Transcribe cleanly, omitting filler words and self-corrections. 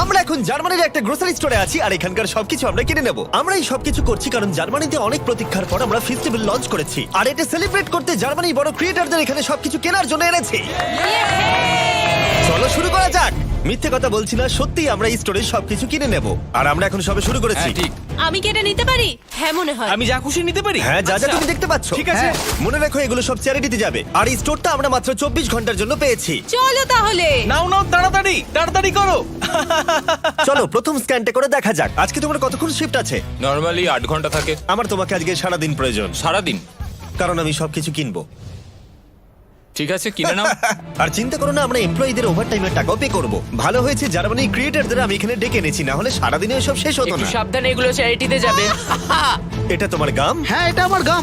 আমরা এখন জার্মানির একটা গ্রোসারি স্টোরে আছি আর এখানকার সবকিছু আমরা কিনে নেব। আমরা এই সবকিছু করছি কারণ জার্মানিতে অনেক প্রতীক্ষার পর আমরা ফেস্টিভ্যাল লঞ্চ করেছি, আর এটা সেলিব্রেট করতে জার্মানির বড় ক্রিয়েটরদের এখানে সবকিছু কেনার জন্য এনেছি। চলো শুরু করা যাক। মিথ্যে কথা বলছি না, সত্যি আমরা এই স্টোরে সবকিছু কিনে নেব, আর আমরা এখন সবে শুরু করেছি। হ্যাঁ ঠিক। আমি কি এটা নিতে পারি? হ্যাঁ মনে হয়। আমি যা খুশি নিতে পারি? হ্যাঁ, যা যা আচ্ছা। তুমি দেখতে পাচ্ছ। ঠিক আছে। হ্যাঁ, মনে রাখো এগুলো সব চ্যারিটিতে যাবে, আর এই স্টোরটা আমরা মাত্র 24 ঘন্টার জন্য পেয়েছি। চলো তাহলে। নাও নাও, তাড়াতাড়ি তাড়াতাড়ি করো। চলো প্রথম স্ক্যানটা করে দেখা যাক। আজকে তোমার কতক্ষণ শিফট আছে? নরমালি 8 ঘন্টা থাকে। আমার তোমাকে আজকে সারাদিন প্রয়োজন, সারাদিন? কারণ আমি সবকিছু কিনবো। ঠিক আছে, কিনে নাও। আর চিন্তা করো না, আমরা এমপ্লয়ীদের ওভারটাইমের টাকাও পে করব। ভালো হয়েছে জার্মানির ক্রিয়েটরদের আমি এখানে ডেকে এনেছি, না হলে সারাদিনে সব শেষ হতো একটু না। সাবধানে, এগুলো চ্যারিটিতে যাবে। এটা তোমার গাম? হ্যাঁ, এটা আমার গাম।